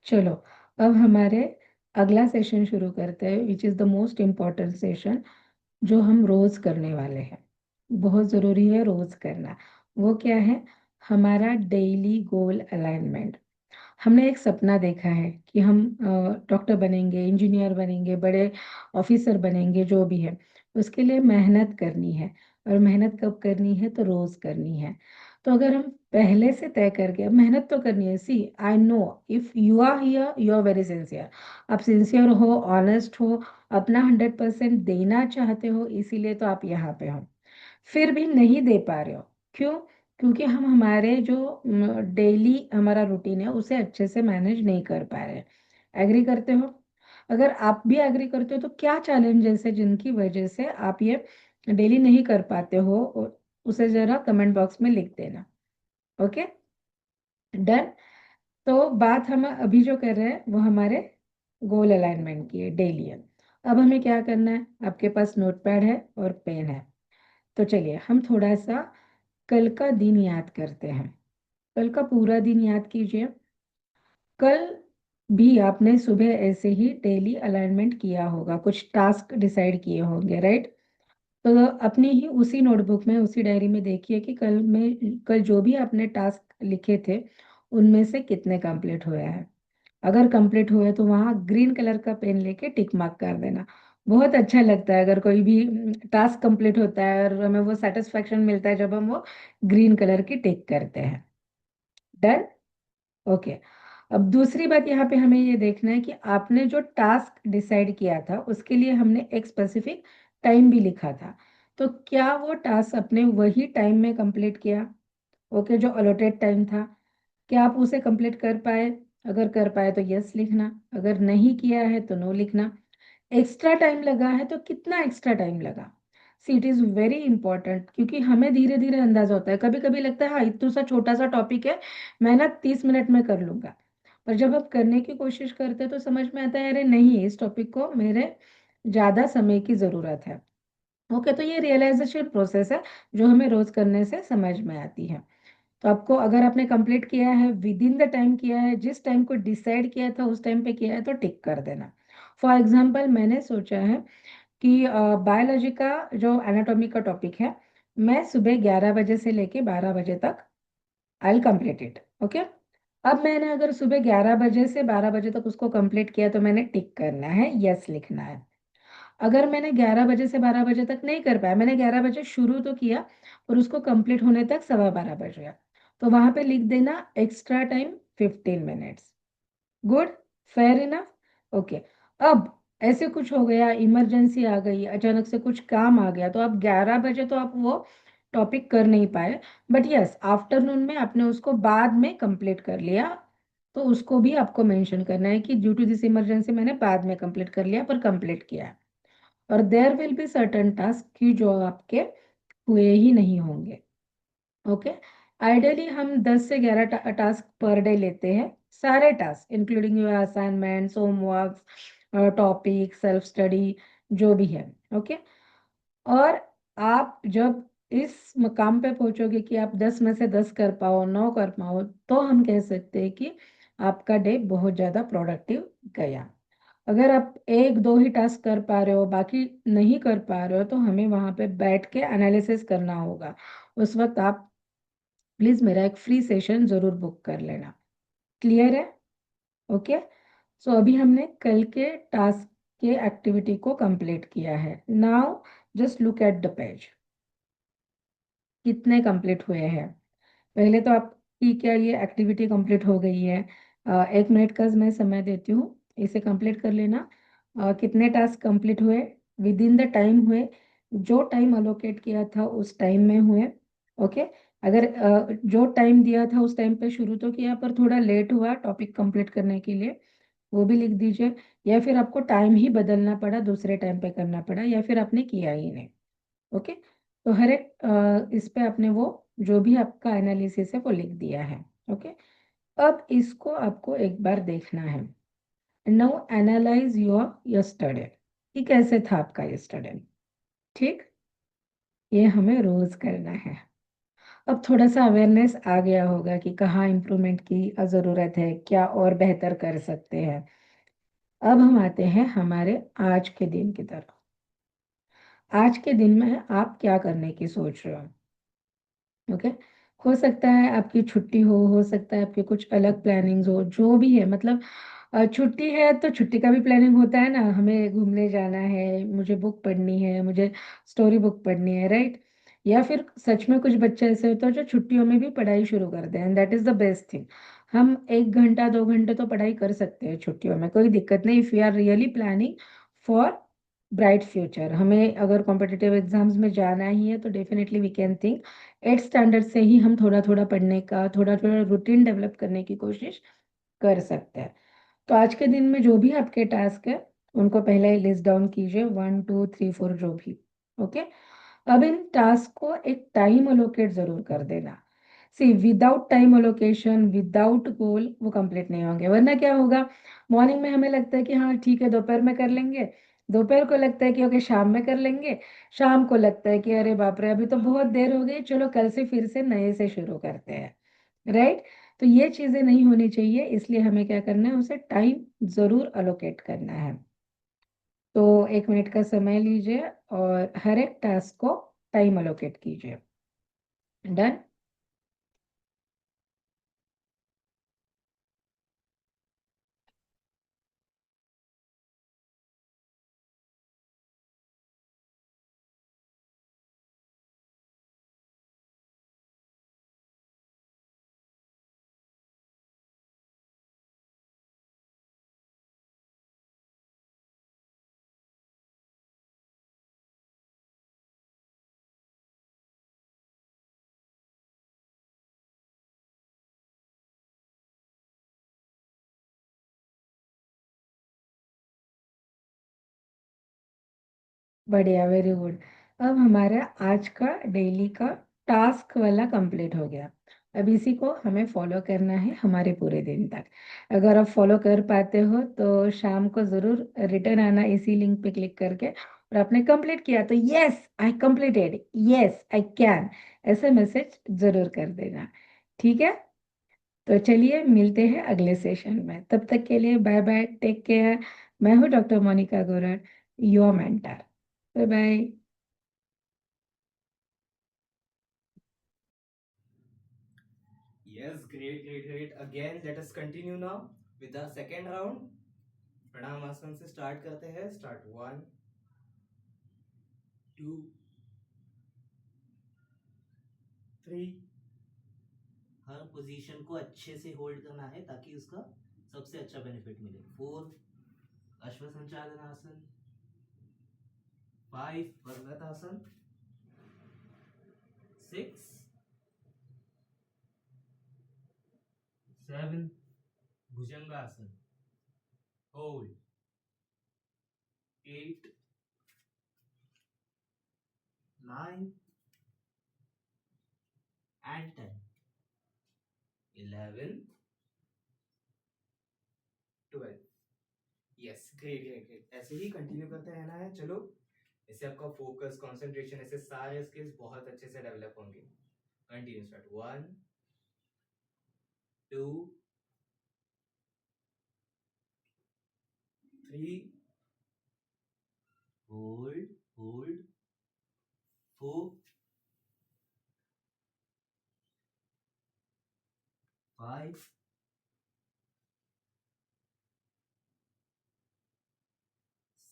चलो, अब हमारे अगला सेशन शुरू करते हैं, which is the most important session, जो हम रोज करने वाले हैं। बहुत ज़रूरी है रोज करना। वो क्या है? हमारा डेली गोल अलाइनमेंट। हमने एक सपना देखा है कि हम डॉक्टर बनेंगे, इंजीनियर बनेंगे, बड़े ऑफिसर बनेंगे, जो भी है उसके लिए मेहनत करनी है। और मेहनत कब करनी है? तो रोज करनी है। तो अगर हम पहले से तय करके, अब मेहनत तो करनी है। See, I know if you are here you are very sincere. आप सिंसियर हो, ऑनेस्ट हो, अपना 100% देना चाहते हो, इसीलिए तो आप यहाँ पे हो। फिर भी नहीं दे पा रहे हो, क्यों? क्योंकि हम हमारे जो डेली हमारा रूटीन है उसे अच्छे से मैनेज नहीं कर पा रहे हैं। एग्री करते हो? अगर आप भी एग्री करते हो तो क्या चैलेंजेस है जिनकी वजह से आप ये डेली नहीं कर पाते हो, उसे जरा कमेंट बॉक्स में लिख देना। Okay, done. तो बात हम अभी जो कर रहे हैं वो हमारे गोल अलाइनमेंट की है, डेली है। अब हमें क्या करना है? आपके पास नोटपैड है और पेन है, तो चलिए हम थोड़ा सा कल का दिन याद करते हैं। कल का पूरा दिन याद कीजिए। कल भी आपने सुबह ऐसे ही डेली अलाइनमेंट किया होगा, कुछ टास्क डिसाइड किए होंगे, राइट? तो अपनी ही उसी नोटबुक में, उसी डायरी में देखिए कि कल जो भी आपने टास्क लिखे थे उनमें से कितने कंप्लीट हुए हैं। अगर कंप्लीट हुए तो वहाँ ग्रीन कलर का पेन लेके टिक मार्क कर देना। बहुत अच्छा लगता है अगर कोई भी टास्क कंप्लीट होता है और हमें वो सेटिस्फेक्शन मिलता है जब हम वो ग्रीन कलर की टिक करते हैं। डन। ओके। अब दूसरी बात यहाँ पे हमें ये देखना है कि आपने जो टास्क डिसाइड किया था उसके लिए हमने एक स्पेसिफिक टाइम भी लिखा था। तो क्या वो टास्क अपने वही टाइम में कंप्लीट किया? ओके, जो अलॉटेड टाइम था, क्या आप उसे कंप्लीट कर पाए? अगर कर पाए तो यस लिखना, अगर नहीं किया है तो नो लिखना। एक्स्ट्रा टाइम लगा है तो कितना एक्स्ट्रा टाइम लगा? सी, इट इज़ वेरी इंपॉर्टेंट, क्योंकि हमें धीरे धीरे अंदाजा होता है। कभी कभी लगता है हाँ इतना सा छोटा सा टॉपिक है, मैं ना 30 मिनट में कर लूंगा। पर जब आप करने की कोशिश करते हैं तो समझ में आता है अरे नहीं, इस टॉपिक को मेरे ज़्यादा समय की ज़रूरत है। ओके, तो ये रियलाइजेशन प्रोसेस है जो हमें रोज करने से समझ में आती है। तो आपको, अगर आपने कंप्लीट किया है, विद इन द टाइम किया है, जिस टाइम को डिसाइड किया था उस टाइम पे किया है, तो टिक कर देना। फॉर एग्जाम्पल, मैंने सोचा है कि बायोलॉजी का जो एनाटॉमी का टॉपिक है, मैं सुबह 11 बजे से लेके 12 बजे तक I will complete it. Okay. अब मैंने अगर सुबह 11 बजे से 12 बजे तक उसको कंप्लीट किया तो मैंने टिक करना है, यस लिखना है। अगर मैंने 11 बजे से 12 बजे तक नहीं कर पाया, मैंने 11 बजे शुरू तो किया और उसको कंप्लीट होने तक 12:15 बज गया, तो वहां पे लिख देना extra time 15 minutes. Good, fair enough. Okay. अब ऐसे कुछ हो गया, इमरजेंसी आ गई, अचानक से कुछ काम आ गया, तो अब 11 बजे तो आप वो टॉपिक कर नहीं पाए, बट यस आफ्टरनून में आपने उसको बाद में कंप्लीट कर लिया, तो उसको भी आपको मेंशन करना है कि ड्यू टू दिस इमरजेंसी मैंने बाद में कंप्लीट कर लिया, पर कंप्लीट किया है। और there will be certain task की जो आपके हुए ही नहीं होंगे। ओके। आइडियली हम 10 से 11 टास्क पर डे लेते हैं, सारे task including your assignments, homeworks, topic, self study, जो भी है। ओके। और आप जब इस मकाम पे पहुंचोगे कि आप 10 में से 10 कर पाओ, 9 कर पाओ, तो हम कह सकते हैं कि आपका डे बहुत ज़्यादा प्रोडक्टिव गया। अगर आप एक दो ही टास्क कर पा रहे हो, बाकी नहीं कर पा रहे हो, तो हमें वहां पे बैठ के एनालिसिस करना होगा। उस वक्त आप प्लीज मेरा एक फ्री सेशन जरूर बुक कर लेना। क्लियर है? ओके। सो अभी हमने कल के टास्क के एक्टिविटी को कंप्लीट किया है। Now just look at the page, कितने कंप्लीट हुए हैं। पहले तो आपकी क्या ये एक्टिविटी कंप्लीट हो गई है? 1 मिनट का मैं समय देती हूँ, इसे कंप्लीट कर लेना। कितने टास्क कंप्लीट हुए, विद इन द टाइम हुए, जो टाइम अलोकेट किया था उस टाइम में हुए। ओके। अगर जो टाइम दिया था उस टाइम पे शुरू तो किया पर थोड़ा लेट हुआ टॉपिक कंप्लीट करने के लिए, वो भी लिख दीजिए। या फिर आपको टाइम ही बदलना पड़ा, दूसरे टाइम पे करना पड़ा, या फिर आपने किया ही नहीं। ओके। तो हर एक इस पे आपने वो जो भी आपका एनालिसिस है वो लिख दिया है। ओके। अब इसको आपको एक बार देखना है। नाउ एनालाइज योर यस्टरडे, कि कैसे था आपका यस्टरडे। ठीक, ये हमें रोज करना है। अब थोड़ा सा अवेयरनेस आ गया होगा कि कहाँ इम्प्रूवमेंट की ज़रूरत है, क्या और बेहतर कर सकते हैं। अब हम आते हैं हमारे आज के दिन की तरफ। आज के दिन में आप क्या करने की सोच रहे हो? ओके। हो सकता है आपकी छुट्टी हो सकता है आपके कुछ अलग प्लानिंग्स हो, जो भी है मतलब छुट्टी है तो छुट्टी का भी प्लानिंग होता है ना, हमें घूमने जाना है, मुझे बुक पढ़नी है, मुझे स्टोरी बुक पढ़नी है, राइट? या फिर सच में कुछ बच्चे ऐसे होते हैं जो छुट्टियों में भी पढ़ाई शुरू कर दें, and that is the best thing. हम 1 घंटा 2 घंटे तो पढ़ाई कर सकते हैं छुट्टियों में, कोई दिक्कत नहीं, if you are really planning for bright future. हमें अगर कॉम्पिटिटिव एग्जाम्स में जाना ही है तो definitely we can think 8 standard से ही हम थोड़ा थोड़ा पढ़ने का, थोड़ा थोड़ा रूटीन डेवलप करने की कोशिश कर सकते हैं। तो आज के दिन में जो भी आपके टास्क है उनको पहले लिस्ट डाउन कीजिए, 1 2 3 4 जो भी। ओके। अब इन टास्क को एक टाइम अलोकेट जरूर कर देना। See without time allocation, without goal, वो कंप्लीट नहीं होंगे। वरना क्या होगा, मॉर्निंग में हमें लगता है कि हाँ ठीक है दोपहर में कर लेंगे, दोपहर को लगता है कि ओके शाम में कर लेंगे, शाम को लगता है कि अरे बाप रे अभी तो बहुत देर हो गई, चलो कल से फिर से नए से शुरू करते हैं, राइट? तो ये चीजें नहीं होनी चाहिए, इसलिए हमें क्या करना है, उसे टाइम जरूर अलोकेट करना है। तो 1 मिनट का समय लीजिए और हर एक टास्क को टाइम अलोकेट कीजिए। डन। बढ़िया, वेरी गुड। अब हमारा आज का डेली का टास्क वाला कंप्लीट हो गया। अब इसी को हमें फॉलो करना है हमारे पूरे दिन तक। अगर आप फॉलो कर पाते हो तो शाम को जरूर रिटर्न आना इसी लिंक पे क्लिक करके, और आपने कंप्लीट किया तो yes I completed, yes I can, ऐसे मैसेज जरूर कर देना। ठीक है? तो चलिए मिलते हैं अगले सेशन में, तब तक के लिए बाय बाय, टेक केयर। मैं हूँ doctor Monika Gorad, your mentor. Bye bye. Yes, great, great, great. Again, let us continue now with the second round. प्रणाम आसन से स्टार्ट करते हैं. स्टार्ट 1 2 3. हर पोजीशन को अच्छे से होल्ड करना है ताकि उसका सबसे अच्छा बेनिफिट मिले. 4 अश्व संचालन आसन. 5 पर्वत आसन. 6 7 भुजंगासन. Hold. 8 9 and 10. 11 12. Yes, great great great. ऐसे ही कंटिन्यू करते रहना है. चलो, इससे आपका फोकस, कंसंट्रेशन, ऐसे सारे स्किल्स बहुत अच्छे से डेवलप होंगे. Continue. Start 1 2 3. Hold hold. 4 5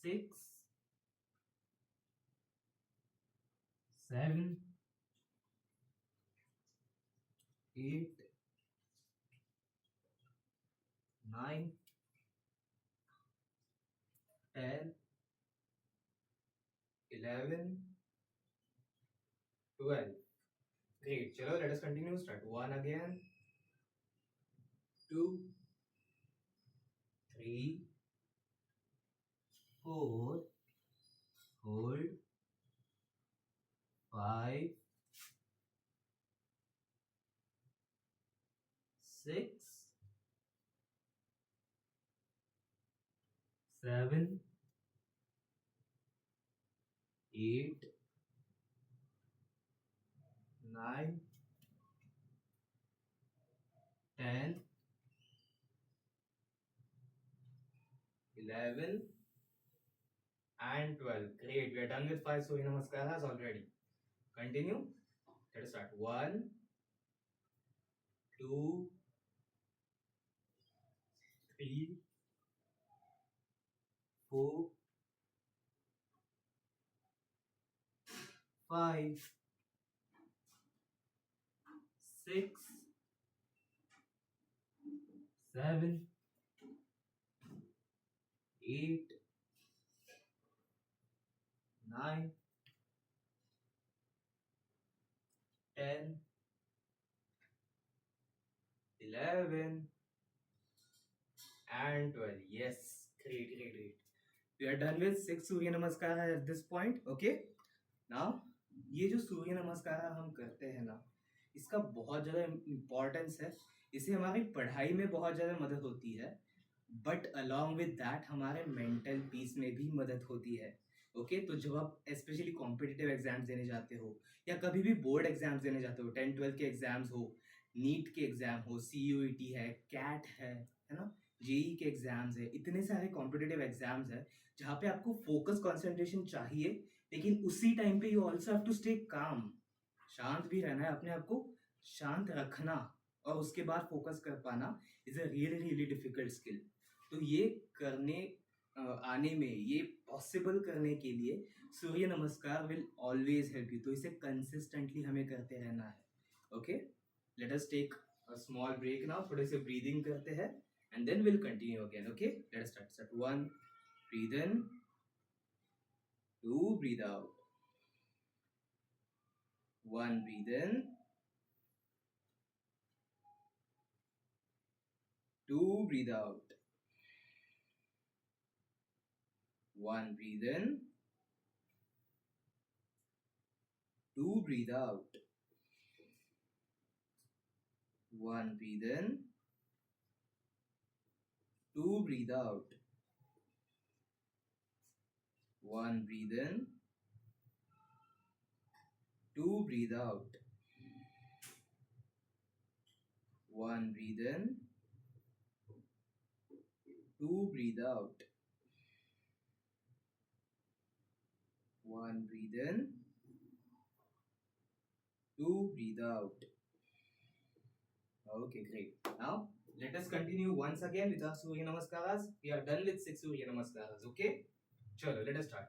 6 7 8 9 10 11 12. Great. चलो, let us continue. Start 1 again. 2 3 4. Hold. 5 6 7 8 9 10, 11, and 12. Great. We are done with 5 Surya Namaskaras already. Continue. Let us start. 1, 2, 3, 4, 5, 6, 7, 8, 9, 10, 11, and 12. Yes, great, great, great. We are done with 6 Surya Namaskara at this point. Okay. Now, ये जो सूर्य नमस्कार हम करते हैं ना, इसका बहुत ज़्यादा इम्पोर्टेंस है. इससे हमारी पढ़ाई में बहुत ज़्यादा मदद होती है, बट अलॉन्ग विद दैट हमारे मेंटल पीस में भी मदद होती है. ओके तो जब आप स्पेशली कॉम्पिटिटिव एग्जाम्स देने जाते हो या कभी भी बोर्ड एग्जाम्स देने जाते हो, 10-12 के एग्जाम्स हो, नीट के एग्जाम हो, CUET है, कैट है ना, जेई के एग्जाम्स है, इतने सारे कॉम्पिटिटिव एग्जाम्स है जहाँ पे आपको फोकस कंसंट्रेशन चाहिए, लेकिन उसी टाइम पे you also have to stay calm. शांत भी रहना है, अपने आप को शांत रखना और उसके बाद फोकस कर पाना is a really really difficult skill. तो ये करने आने में, ये पॉसिबल करने के लिए सूर्य नमस्कार विल ऑलवेज हेल्प यू. तो इसे कंसिस्टेंटली हमें करते रहना है. Okay let us take a small break now. थोड़े से ब्रीदिंग करते हैं and then will continue again. Okay let us start. 1 breathe in, 2 breathe out, 1 breathe in, 2 breathe out, 1 breathe in, 2 breathe out, 1 breathe in, 2 breathe out, 1 breathe in, 2 breathe out, 1 breathe in, 2 breathe out, 1 breathe in, 2 breathe out. Okay, great. Now let us continue once again with our Surya Namaskaras. We are done with 6 Surya Namaskaras. Okay, chalo let us start.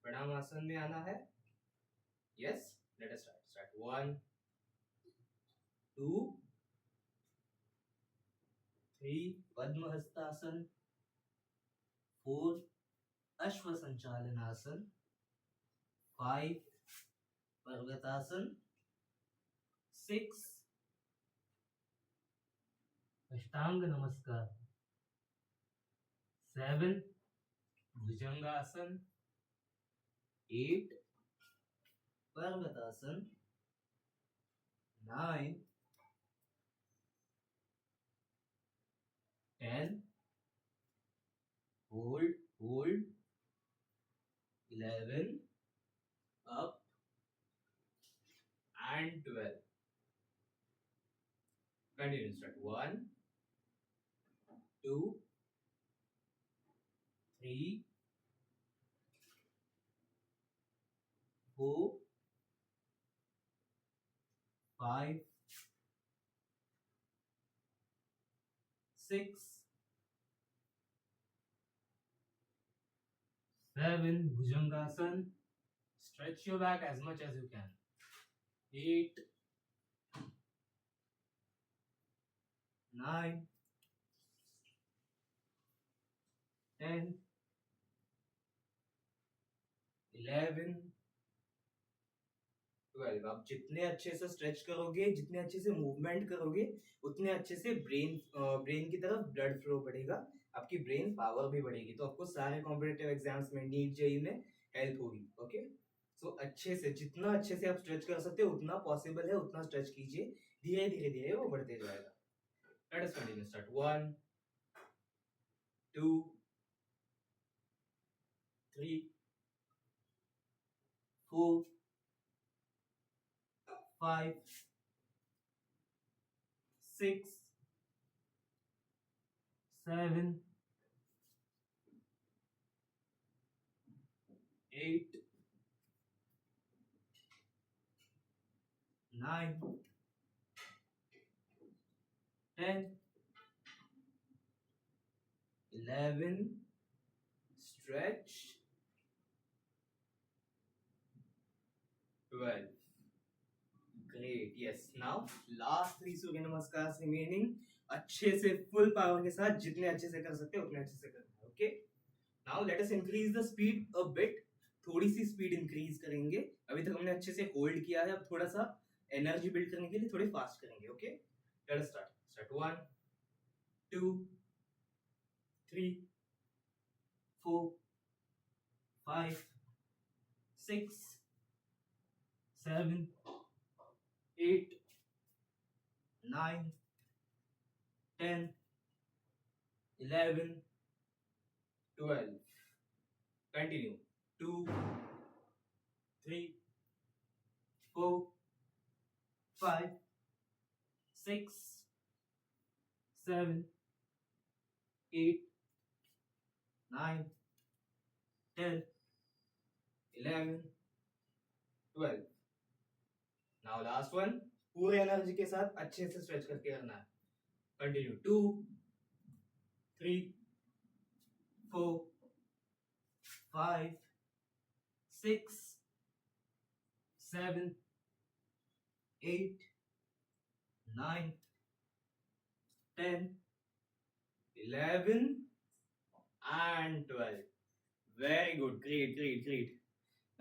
प्रणाम आसन में आना है. Yes, let us start. 1, 2, 3 पद्म हस्तासन, 4 अश्व संचालनासन, 5 पर्वतासन, 6 अष्टांग नमस्कार, 7 भुजंगासन, 8 पर्वतासन, 9 10 hold 11 up and 12. Continue. Start. 1, 2, 3, 4, 5, 6, 7 Bhujangasan. Stretch your back as much as you can. 8, 9, 10, 11, 12. आप जितने अच्छे से स्ट्रेच करोगे, जितने अच्छे से मूवमेंट करोगे, उतने अच्छे से ब्रेन की तरफ ब्लड फ्लो बढ़ेगा, आपकी ब्रेन पावर भी बढ़ेगी. तो आपको सारे कॉम्पिटिटिव एग्जाम्स में, नीट जेई में हेल्प होगी. ओके सो अच्छे से, जितना अच्छे से आप स्ट्रेच कर सकते हो, उतना पॉसिबल है उतना स्ट्रेच कीजिए. धीरे धीरे धीरे वो बढ़ते जाएगा. Late us continue. Start. 1, 2, 3, 4, 5, 6, 7, 8, 9, 10, 11, stretch, 12. Great. Yes. Now last 3 सूर्य नमस्कार remaining. अच्छे से फुल पावर के साथ जितने अच्छे से कर सकते हो उतने अच्छे से करना है. Okay. Now let us increase the speed a bit. थोड़ी सी स्पीड इंक्रीज करेंगे. अभी तक हमने अच्छे से होल्ड किया है. अब थोड़ा सा एनर्जी बिल्ड करने के लिए थोड़े फास्ट करेंगे. Okay. Let us start. Start 1, 2, 3, 4, 5, 6, 7, 8, 9, 10, 11, 12. Continue. 2, 3, 4, 5, 6, 7, 8, 9, 10, 11, 12. Now last one. पूरे एनर्जी के साथ अच्छे से स्ट्रेच करके करना है. Continue. 2, 3, 4, 5, 6, 7, 8, 9, 10, 11, and 12. Very good. Great, great, great.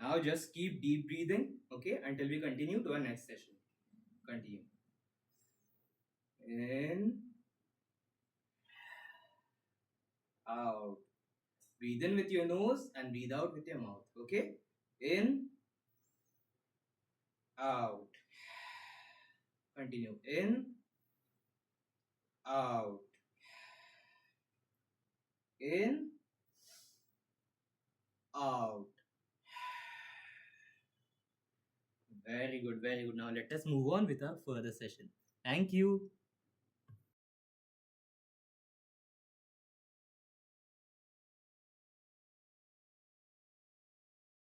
Now just keep deep breathing, okay, until we continue to our next session. Continue. In, out. Breathe in with your nose and breathe out with your mouth, okay? In, out. Continue. In, out. In, out. Very good, very good. Now let us move on with our further session. Thank you.